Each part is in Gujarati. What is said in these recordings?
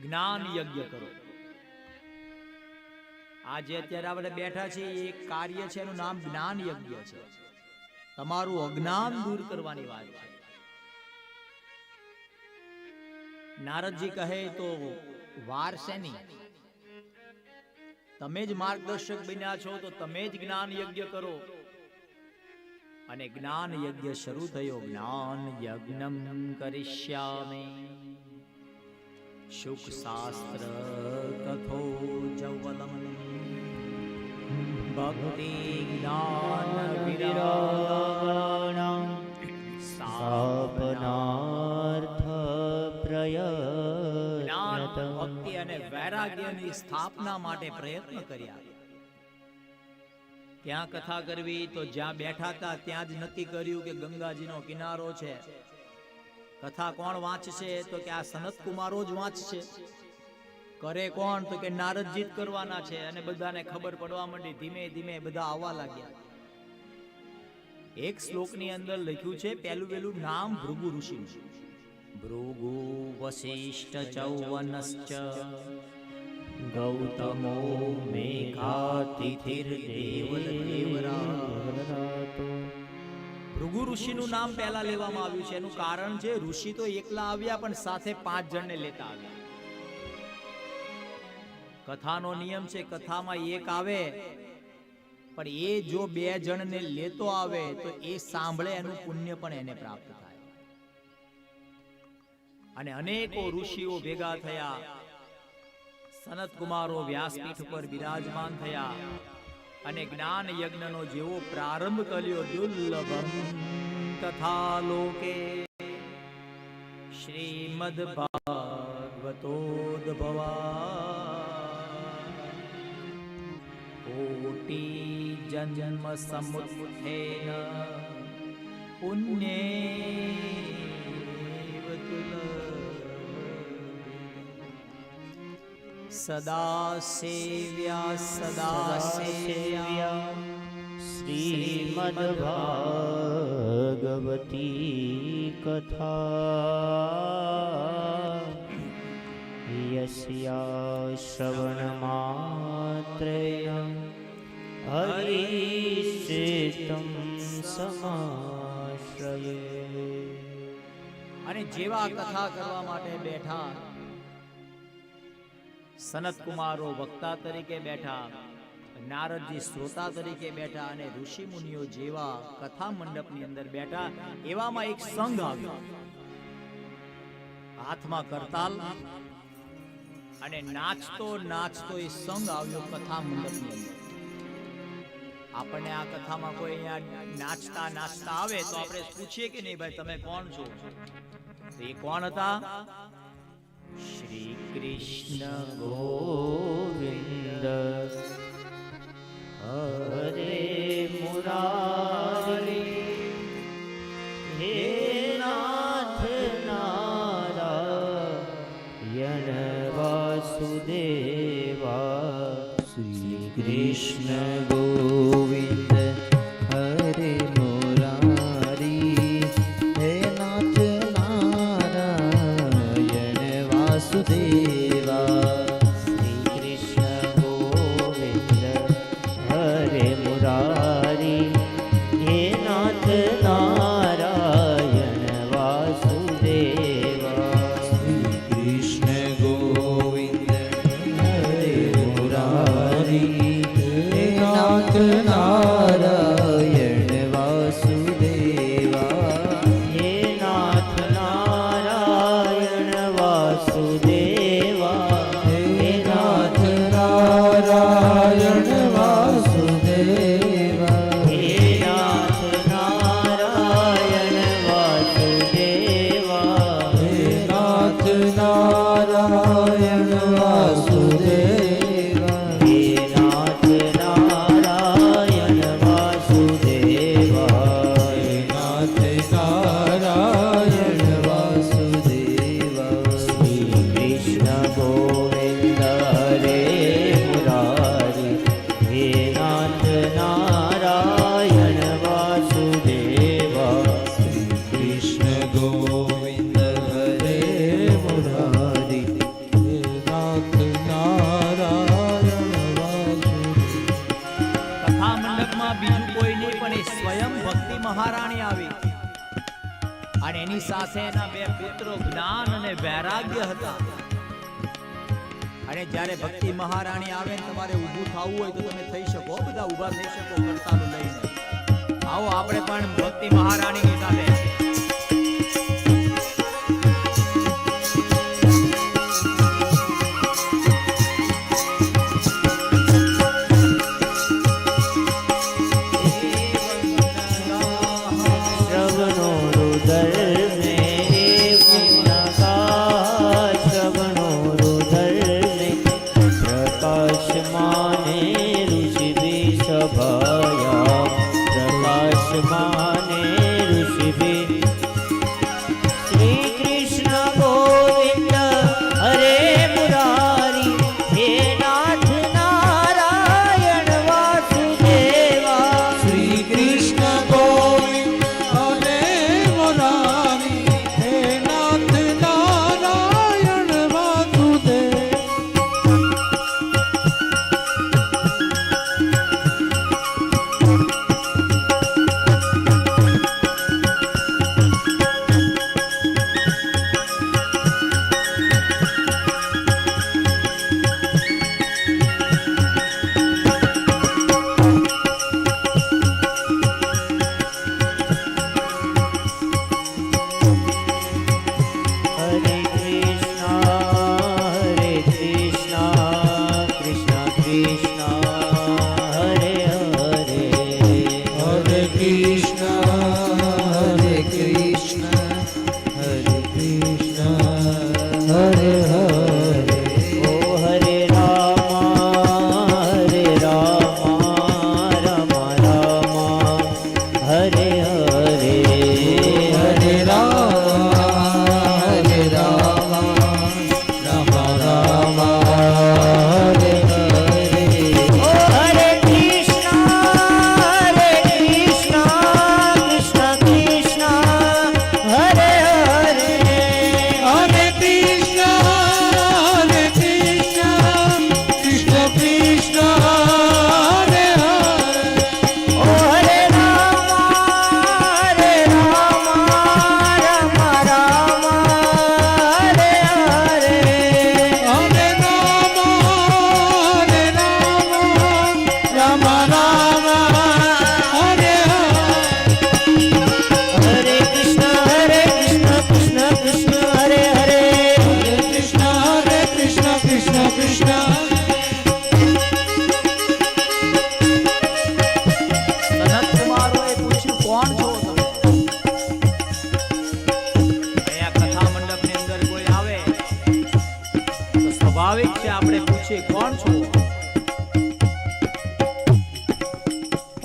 જ્ઞાન યજ્ઞ કરો. આજે અત્યારે આપણે બેઠા છીએ એક કાર્ય છે, એનું નામ જ્ઞાન યજ્ઞ છે. તમારું અજ્ઞાન દૂર કરવાની વાત છે. નારદજી કહે તો વાર શેની? તમે જ માર્ગદર્શક બન્યા છો તો તમે જ જ્ઞાન યજ્ઞ કરો. અને જ્ઞાન યજ્ઞ શરૂ થયો. જ્ઞાન યજ્ઞમ કરિષ્યામિ શુક શાસ્ત્ર કથો જવલમ ભક્તિ જ્ઞાન વિરાગણ સ્થાપનાર્થ પ્રયત્ન. ભક્તિ અને વૈરાગ્યની સ્થાપના માટે પ્રયત્ન કર્યા. ક્યાં કથા કરવી? તો જ્યાં બેઠા હતા ત્યાં જ નક્કી કર્યું કે ગંગાજીનો કિનારો છે. કથા કોણ વાંચશે? તો કે આ સનત કુમારો જ વાંચશે. કરે કોણ? તો કે નારદજી જ કરવાના છે. અને બધાને ખબર પડવા માંડી. ધીમે ધીમે બધા આવવા લાગ્યા. એક શ્લોકની અંદર લખ્યું છે, પહેલું નામ ભૃગુ ઋષિનું. ભૃગુ વશિષ્ઠ ચૌવનશ્ચ ગૌતમો મેઘાતિથિર દેવરાતો. ભૃગુ ઋષિનું નામ પહેલા લેવામાં આવ્યું છે. એનું કારણ છે, ઋષિ તો એકલા આવ્યા પણ સાથે 5 જણને લેતા આવ્યા. કથાનો નિયમ છે, કથામાં એક આવે પણ એ જો 2 જણને લેતો આવે તો એ સાંભળે એનું પુણ્ય પણ એને પ્રાપ્ત થાય. અને અનેકો ઋષિઓ ભેગા થયા. સનત કુમારો વ્યાસપીઠ પર બિરાજમાન થયા અને જ્ઞાન યજ્ઞનો જેવો પ્રારંભ કર્યો. દુર્લભમ તથા લોકે શ્રીમદ ભાગવતોદ્ભવા કોટી જન્મ સમુત્થેન પુણ્યેવ સદા સેવ્યા શ્રીમદ ભાગવતી કથા યસ્યા શ્રવણ માત્રેણ હરિચેતમ સમાશ્રયે. અને જેવા કથા કરવા માટે બેઠા, સનત કુમારો વક્તા તરીકે બેઠા, નારદજી શ્રોતા તરીકે બેઠા અને ઋષિ મુનિઓ જેવા કથા મંડપની અંદર બેઠા, એવામાં એક સંઘ આવ્યો. હાથમાં કરતાલ અને નાચતો નાચતો એ સંઘ આવ્યો કથા મંડપની અંદર. આપણને આ કથામાં કોઈ અહીંયા નાચતા નાચતા આવે તો આપણે પૂછીએ કે નહીં, ભાઈ તમે કોણ છો? તો એ કોણ હતા? શ્રી કૃષ્ણ ગોવિંદ હરે મુરારી હે નાથ નારાયણ વાસુદેવા. શ્રી કૃષ્ણ ગોવિંદ હરે મુરારી હે નાથ નારાયણ વાસુદેવા. શ્રી કૃષ્ણ ગોવિંદ હરે મુરારી હે નાથ નારાયણ વાસુદેવા. શ્રી કૃષ્ણ ગોવિંદ હરે મુરારી હે નાથ નારાયણ વાસુદેવા. હે નાથ નારાયણ વાસુદેવા. હે નાથ નારાયણ વાસુદેવા. હે નાથ નારાયણ વાસુદેવા. હે નાથ નારાયણ વાસુદેવા. હે નાથ નારાયણ વાસુદેવા. હે નાથ નારાયણ વાસુદેવા. શ્રી કૃષ્ણ ગોવિંદ હરે મુરારી હે નાથ નારાયણ વાસુદેવા. શ્રી કૃષ્ણ ગોવિંદ હરે મુરારી એની સાથે એના બે પુત્રો જ્ઞાન અને વૈરાગ્ય હતા. અને જ્યારે ભક્તિ મહારાણી આવે ને તમારે ઊભું થવું હોય તો તમે થઈ શકો, બધા ઊભા થઈ શકો કરતાલું લઈને. આવો આપણે પણ ભક્તિ મહારાણીની સાથે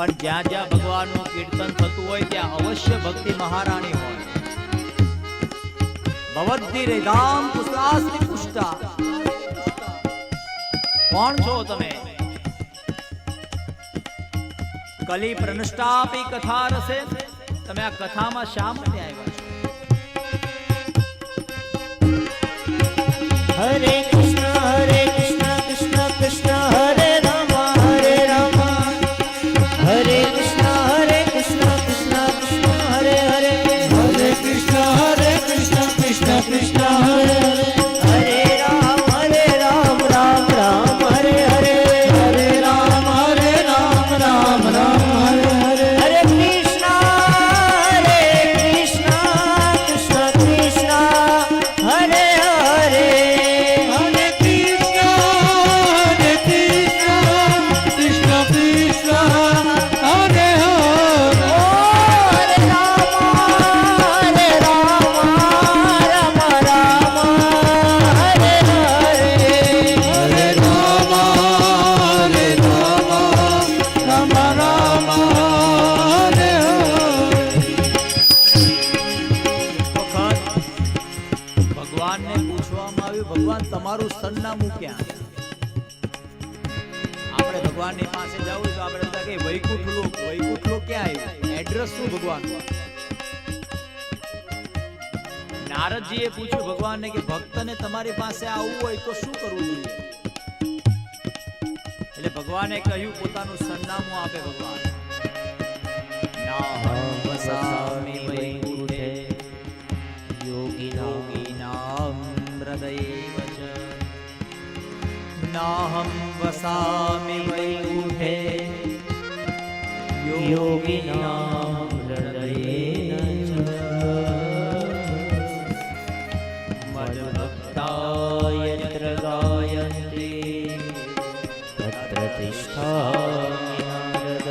પણ જ્યાં જ્યાં ભગવાનનું કીર્તન થતું હોય ત્યાં અવશ્ય ભક્તિ મહારાણી હોય. ભવદ્ધિ રેદામ પુષ્ટાસ્તિ પુષ્ટા. કોણ છો તમે? કલી પ્રનષ્ટાપી કથા રસે. તમે આ કથામાં શા માટે આવ્યા છો? હરે કૃષ્ણ કૃષ્ણ કૃષ્ણ હરે રામ હરે રામ હરે કૃષ્ણ કૃષ્ણ કૃષ્ણ હરે હરે હરે કૃષ્ણ કૃષ્ણ કૃષ્ણ હરે હરે રામ રામ રામ હરે હરે હરે રામ રામ રામ હરે હરે હરે કૃષ્ણ કૃષ્ણ કૃષ્ણ હરે હરે ભગવાન તમારું સરનામું ક્યાં? આપણે ભગવાનની પાસે જવું તો આપણે બધા કે વૈકુંઠ લોક. વૈકુંઠ લોક ક્યાં આવ્યું? એડ્રેસ શું ભગવાન? નારદજીએ પૂછ્યું ભગવાનને કે ભક્તને તમારી પાસે આવવું હોય તો શું કરવું જોઈએ? એટલે ભગવાને કહ્યું પોતાનું સરનામું આપે ભગવાન. નાહં વસામિ વૈકુંઠે हृदयेव च नाहं वसामि वैकुण्ठे योगिनां हृदयेन च मद्भक्ता यत्र गायन्ति तत्र तिष्ठामि नारद।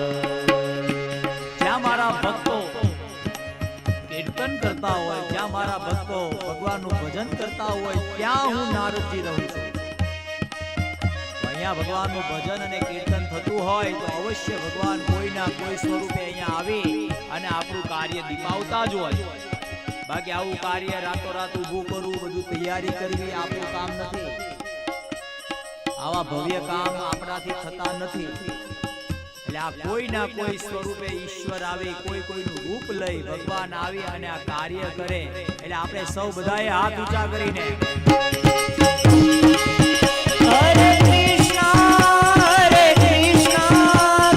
જ્યાં મારા ભક્તો કીર્તન કરતા હોય, જ્યાં મારા ભક્તો ભગવાનનું ભજન કરતા હોય, ત્યાં હું નારદજી રહું છું. અહીંયા ભગવાનનું ભજન અને કીર્તન થતું હોય તો અવશ્ય ભગવાન કોઈના કોઈ સ્વરૂપે અહીંયા આવી અને આપણું કાર્ય દીપાવતા જ હોય. બાકી આવું કાર્ય રાતોરાત ઊભું કરવું, બધું તૈયારી કરવી આપણું કામ નથી. આવા ભવ્ય કામ આપણાથી થતા નથી. એટલે આ કોઈના કોઈ સ્વરૂપે ઈશ્વર આવે, કોઈ કોઈનું રૂપ લઈ ભગવાન આવી અને આ કાર્ય કરે. એટલે આપણે સૌ બધાએ હાથ ઊંચા કરીને હરે કૃષ્ણ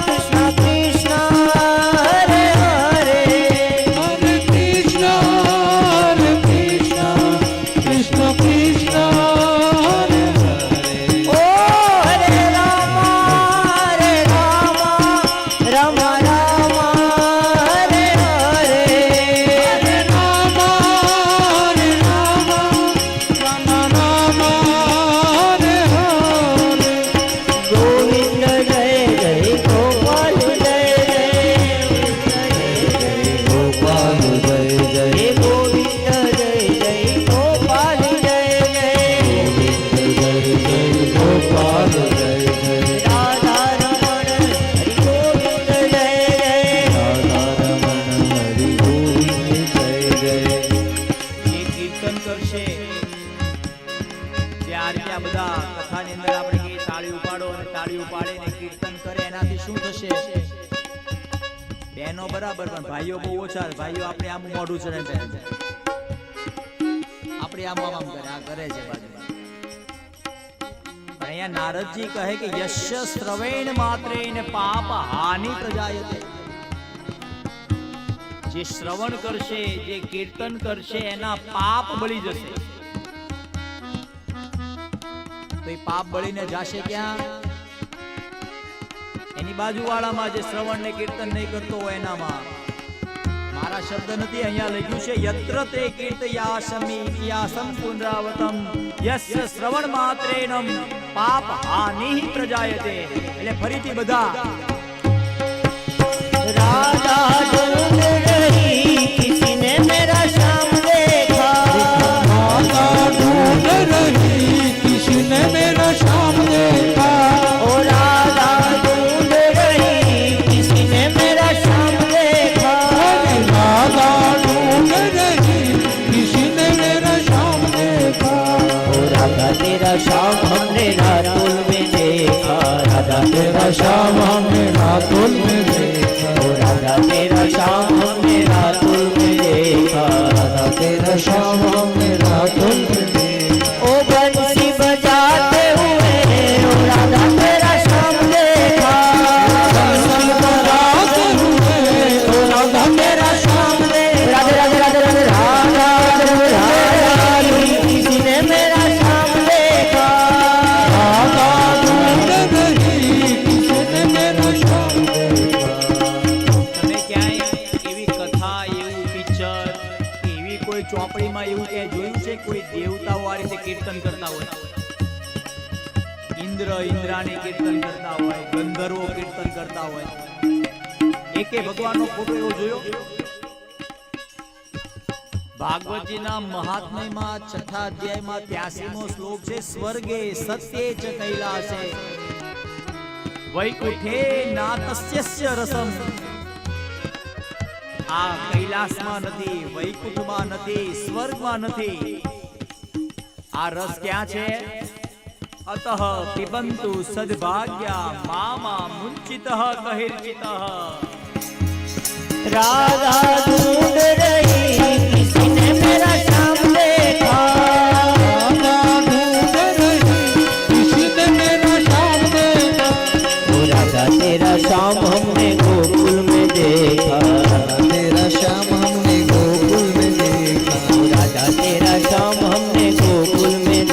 કૃષ્ણ કૃષ્ણ હરે હરે Hare Krishna, Krishna Krishna, Hare Hare. ઓ હરે રામ રામ રામ હરે હરે Hare Rama, Hare Rama, Rama Rama, Hare Hare. Govind જય જય ગોપાલ જય જય Gopal Jai Jai, હે ગોવિંદ જય જય ગોપાલ જય જય Jai Jai, Gopal Jai Jai, Radha રમણ હરિ ગોવિંદ જય જય Radha Raman Hari Govind Jai Jai. જે કીર્તન કરશે ત્યારે ત્યાં બધા કથાની અંદર આપણે કહીએ તાળી ઉપાડો અને તાળી ઉપાડીને કીર્તન કરે એનાથી શું થશે? બહેનો બરાબર પણ ભાઈઓ બહુ ઓછા. ભાઈઓ આપણે આમ મોઢું ચડે આપણે આમ આમ કરે, આ કરે છે બાજુ. પણ અહીંયા નારદજી કહે કે યશ્ય શ્રવેણ માત્રેણ પાપ હાનિ પ્રજાયતે. જે શ્રવણ કરશે, જે કીર્તન કરશે એના પાપ બળી જશે. તો એ પાપ બળીને જાશે ક્યાં? એની બાજુવાળામાં જે શ્રવણ ને કીર્તન નહીં કરતો હોય એનામાં. મારા શબ્દ નથી, અહીંયા લખ્યું છે યત્ર તે કીર્તયાસમિ ઇતિહાસં પુનરાવતમ યસ્ય શ્રવણ માત્રેણમ પાપ હાનિ પ્રજાયતે. એટલે ફરીથી બધા राधा ढूंढ रही किसी ने मेरा श्याम देखा माता ढूंढ रही किसी ने मेरा श्याम देखा. ओ राधा ढूंढ रही किसी ने मेरा श्याम देखा राधा ढूंढ रही किसी ने मेरा श्याम देखा. ओ राधा तेरा श्याम हमने रातुल में देखा राधा तेरा श्याम हमने रातुल में देखा. ओ राधा तेरा श्याम हमने रातुल में देखा राधा तेरा श्याम हमने रातुल में देखा. ओ बंसी बजाते हुए ओ राधा तेरा श्याम देखा दर्शन कराते हुए ओ राधा मेरा श्याम देखा. राधे राधे राधे राधे राधा राधा किसी ने मेरा श्याम देखा राधा ढूंढ रही किसी ने मेरा श्याम देखा. તમે ક્યાંય એવી કથા, એવું પિક્ચર, એવી કોઈ ચોપડીમાં એવું ક્યાંય જોયું છે કોઈ દેવતાઓ આ રીતે કીર્તન કરતા હોય? ઇન્દ્ર ઇન્દ્રાણી કીર્તન કરતા હોય, ગંધર્વો કીર્તન કરતા હોય. એકે ભગવાનનો ફોટો એવો જોયો? ભાગવતજીના મહાત્મ્યમાં 6થા અધ્યાયમાં 83મો શ્લોક છે સ્વર્ગે સત્યે ચ કૈલાસે વૈકુંઠે નાતસ્યસ્ય રસમ. આ કૈલાસમાં નથી, વૈકુંઠમાં નથી, સ્વર્ગમાં નથી. આ રસ ક્યાં છે? અતઃ પિબંતુ સદભાગ્યા મામા મુંચિતઃ કહિર્ચિતઃ. राधा ढूंढ रही किसी ने मेरा श्याम देखा राधा ढूंढ रही किसी ने मेरा श्याम देखा. ओ राधा तेरा श्याम हमने गोकुल में देखा तेरा श्याम हमने गोकुल में देखा. ओ राधा तेरा श्याम हमने गोकुल में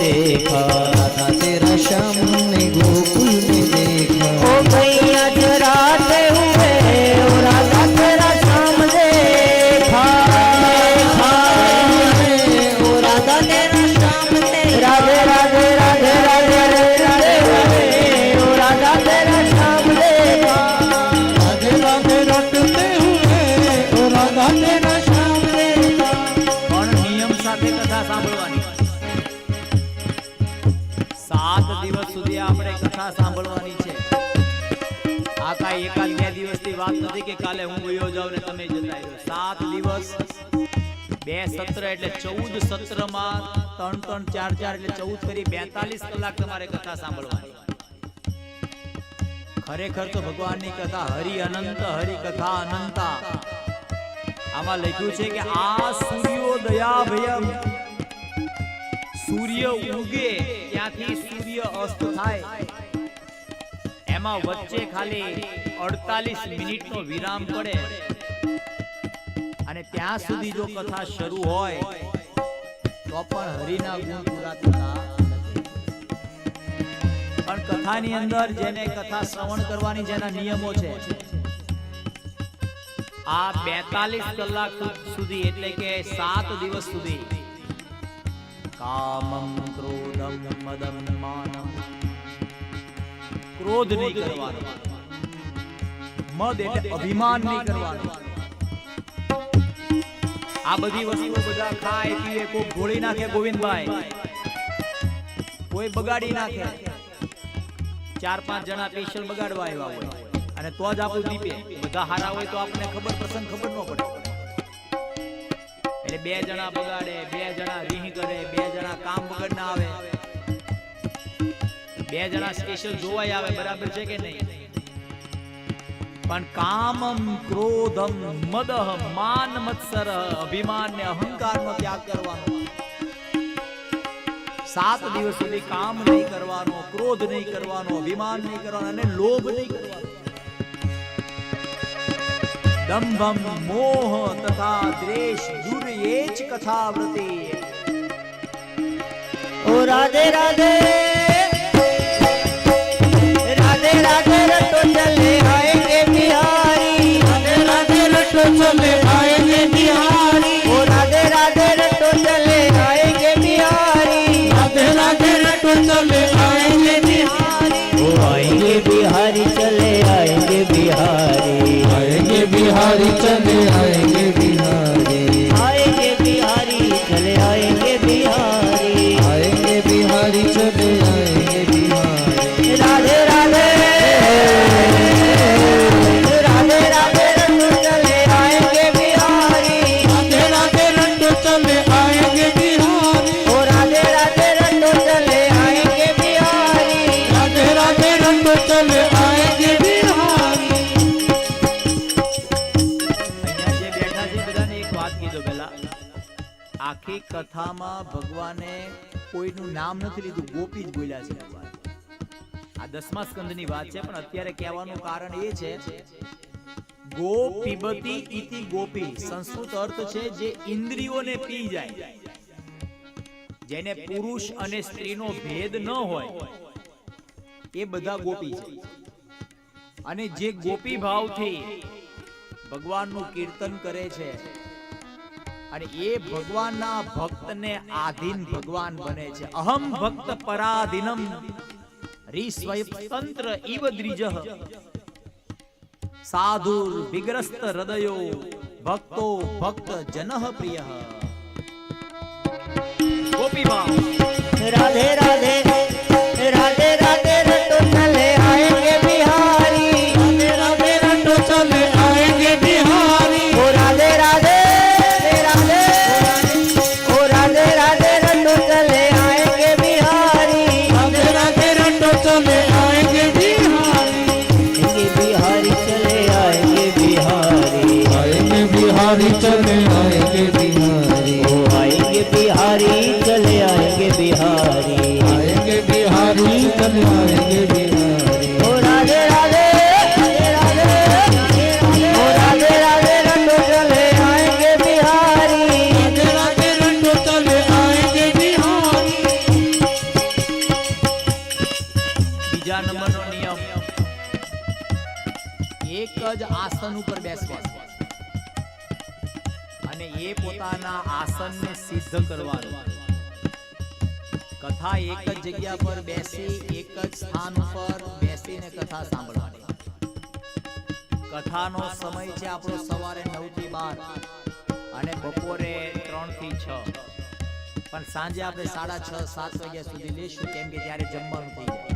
કથા સાંભળવાની છે. આ કાંઈ એકાદ બે દિવસની વાત નથી કે કાલે હું ગયો જાઉં ને તમે જતા રહ્યો. 7 દિવસ 2 સત્ર એટલે 14 સત્રમાં 3 3 4 4 એટલે 14 કરી 42 કલાક તમારે કથા સાંભળવાની. ખરેખર તો ભગવાનની કથા હરિ અનંત, હરિ કથા અનંતા. આમાં લખ્યું છે કે આ સૂર્યોદયા ભયમ, સૂર્ય ઉગે ત્યાંથી સૂર્ય અસ્ત થાય એમાં વચ્ચે ખાલી 48 મિનિટનો વિરામ પડે અને ત્યાં સુધી જો કથા શરૂ હોય તો પણ હરિના ગુણ પૂરા થતા નથી. પણ કથાની અંદર જેને કથા શ્રવણ કરવાની જેના નિયમો છે, આ 42 કલાક સુધી એટલે કે 7 દિવસ સુધી કામમ ક્રોધમ મદમ માનમ, ક્રોધ નહીં કરવાનો, મદ એટલે અભિમાન નહીં કરવાનું. આ બધી વસ્તુઓ બધા ખાય પીએ, કોઈ ઘોળી નાખે ગોવિંદભાઈ, કોઈ બગાડી નાખે. 4-5 જણા સ્પેશિયલ બગાડવા આવ્યા હોય અને તો જ આપણું દીપે. બધા હારા હોય તો આપણને ખબર પ્રસંગ ખબર ન પડે. એટલે 2 જણા બગાડે, 2 જણા રીહ કરે, 2 જણા કામ વગર ના આવે, 2 જણા સ્પેશિયલ જોવાય આવે. બરાબર છે કે નહીં? પણ કામમ ક્રોધમ મદહ માન મત્સર, અભિમાન ને અહંકાર નો ત્યાગ કરવાનો. 7 દિવસ સુધી કામ નહીં કરવાનો, ક્રોધ નહીં કરવાનો, અભિમાન નહીં કરવાનો અને લોભ નહીં કરવાનો. દંભમ મોહ તથા દ્વેષ દૂર એ જ કથાવ્રતિ. ઓ રાધે રાધે રાધે રાધે રટો ચલે આएंगे बिहारी, राधे राधे रटो चले आएंगे बिहारी. ओ राधे राधे रटो चले आएंगे बिहारी, राधे राधे रटो चले आएंगे बिहारी. ओ आएंगे बिहारी चले आएंगे बिहारी, आएंगे बिहारी चले आएंगे बिहारी, आएंगे बिहारी चले आएंगे बिहारी, आएंगे बिहारी चले आएंगे बिहारी. राधे राधे राधे राधे रटो चले आएंगे बिहारी, राधे राधे रटो चले आएंगे बिहारी, ओ राधे राधे रटो चले आएंगे बिहारी, राधे राधे रटो चले आएंगे बिहारी. અહીંયા જે બેઠા છે બધાને એક વાત કીધો પહેલા. આખી કથામાં ભગવાને કોઈનું નામ નથી લીધું, ગોપી જ બોલ્યા છે ભગવાન. આ 10મા સ્કંદની વાત છે, પણ અત્યારે કહેવાનું કારણ એ છે ગો પીબતી ઇતિ ગોપી. સંસ્કૃત અર્થ છે જે ઇન્દ્રિયોને પી જાય, જેને પુરુષ અને સ્ત્રીનો ભેદ ન હોય એ બધા ગોપી છે. અને જે ગોપી ભાવથી ભગવાનનું કીર્તન કરે છે અને એ ભગવાનના ભક્તને આધીન ભગવાન બને છે. અહમ ભક્ત પરાધીનમ રીસ્વયતંત્ર ઇવ દ્વિજઃ, સાધુર વિગ્રસ્ત હૃદયો ભક્તો ભક્ત જનઃ પ્રિયઃ. ગોપી ભાવ. राधे राधे राधे राधे रटो चले आएंगे बिहारी, राधे राधे रटो चले आएंगे बिहारी, ओ राधे राधे राधे ओ राधे राधे रटो चले आएंगे बिहारी, राधे राधे रटो चले आएंगे बिहारी, आएंगे बिहारी चले आएंगे बिहारी, आएंगे बिहारी चले आएंगे बिहारी, ओ आएंगे बिहारी चले आएंगे बिहारी, आएंगे बिहारी चले आएंगे बिहारी. ओ राधे राधे राधे ओ राधे राधे रटो चले आएंगे बिहारी, राधे राधे रटो चले आएंगे बिहारी. બીજા નંબરનો નિયમ, એક જ આસન ઉપર બેસવાનું અને એ પોતાના આસનને સિદ્ધ કરવાનું. કથા એક જ જગ્યા પર બેસી, એક જ સ્થાન ઉપર બેસીને કથા સાંભળવાની. કથાનો સમય છે આપણો સવારે 9 થી 12 અને બપોરે 3 થી 6. પણ સાંજે આપણે 6:30 7 વાગ્યા સુધી લેશું, કેમ કે ત્યારે જમવાનું થઈ જાય.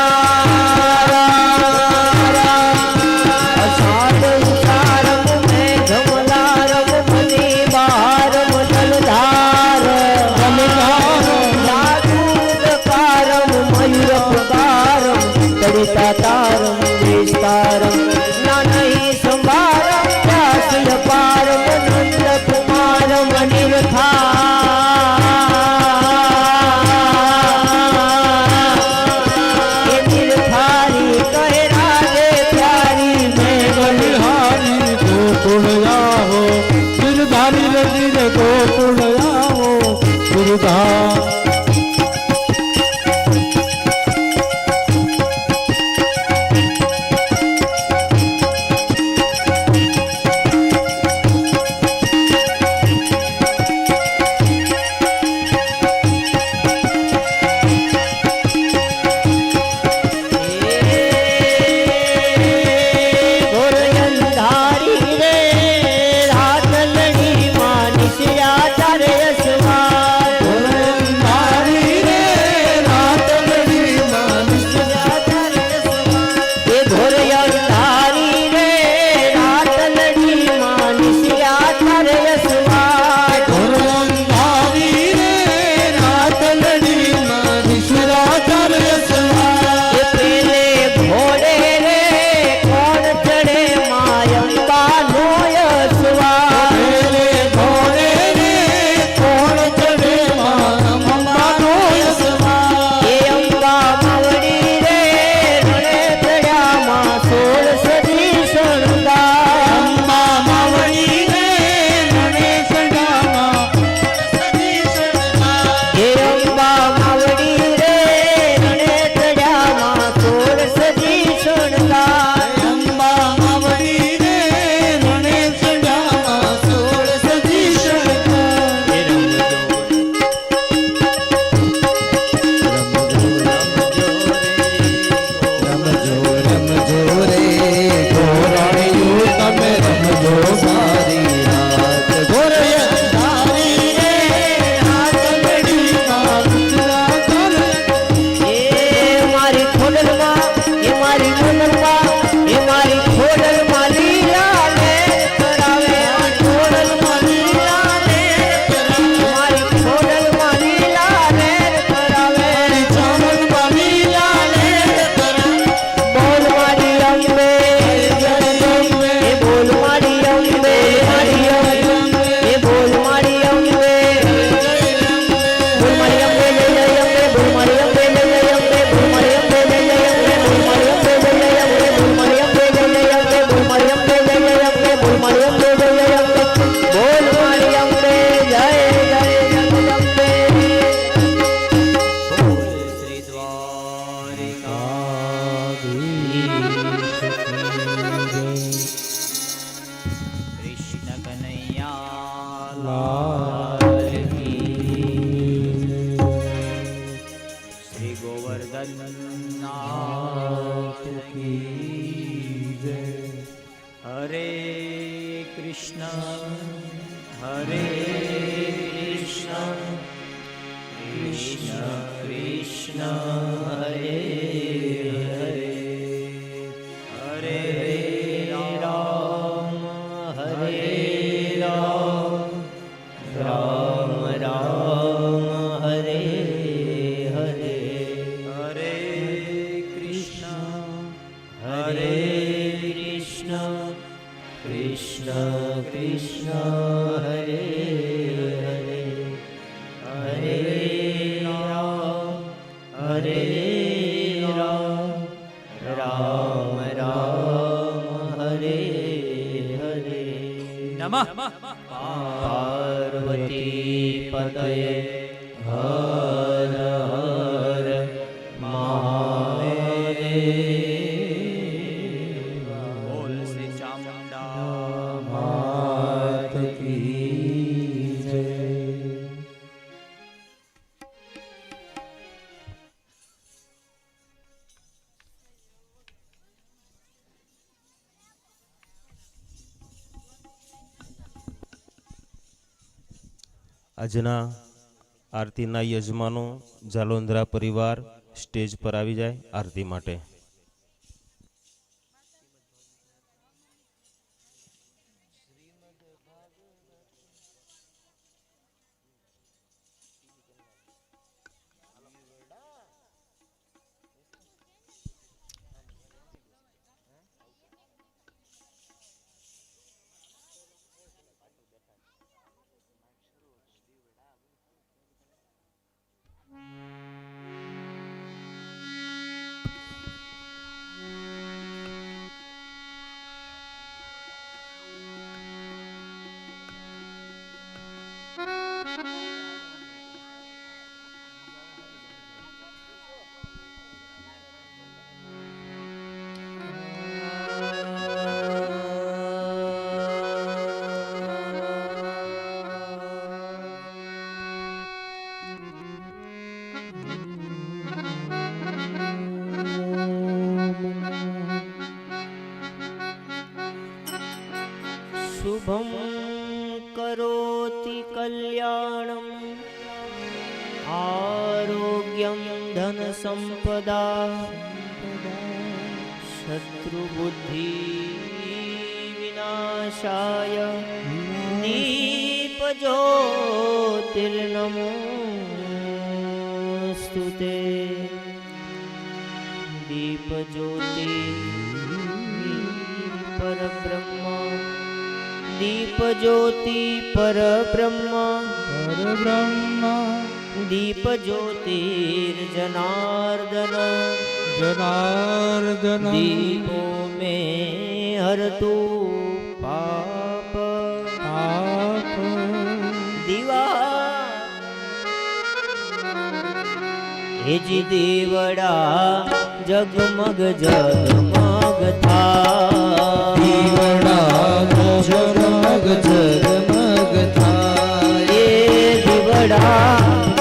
સુધા પાર્વતી પતયે હર હર મહાદેવ બોલ શ્રી ચામુંડા માત કી જય. આજના આરતીના યજમાનો જાલોંદ્રા પરિવાર સ્ટેજ પર આવી જાય આરતી માટે. શુભમ કરોતિ કલ્યાણમ આરોગ્યમ ધન સંપદા શત્રુબુદ્ધિ વિનાશાય દીપજ્યોતિર્નમોસ્તુતે દીપજ્યોતિ પરબ્રહ્મ દીપજ્યોતિ પરબ્રહ્મ પરબ્રહ્મ દીપજ્યોતિર્જનાર્દન જનાર્દન દીપો મે હરતુ પાપ પાપ દીવા હેજી દીવડા જગમગ જગમગ થા દીવડા જગમગ જગમગ થાય એ દીવડા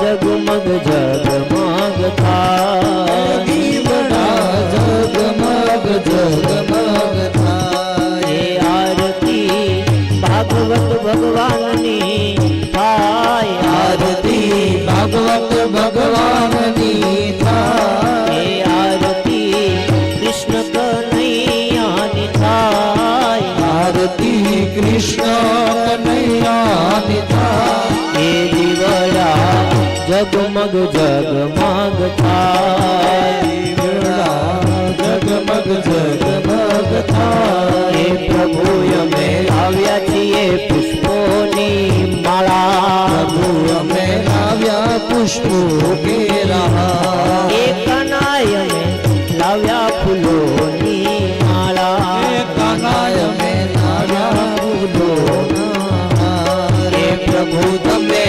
જગમગ જગમગ થા દીવડા જગમગ જગમગ થાય એ આરતી ભાગવત ભગવાનની થાય આરતી ભાગવત ભગવાનની થાય એ આરતી કૃષ્ણ કનૈયાની થાય આરતી કૃષ્ણ કનૈયાની થાય એ દીવડા જગમગ જગમગ થાય દીવડા જગમગ જગમગ થાય એ પ્રભુ અમે લાવ્યા છીએ પુષ્પોની માળા પ્રભુ અમે લાવ્યા પુષ્પો કેરા એ કનાય અમે લાવ્યા ફૂલોની માળા કાનાય અમે લાવ્યા ફૂલોના એ પ્રભુ તમે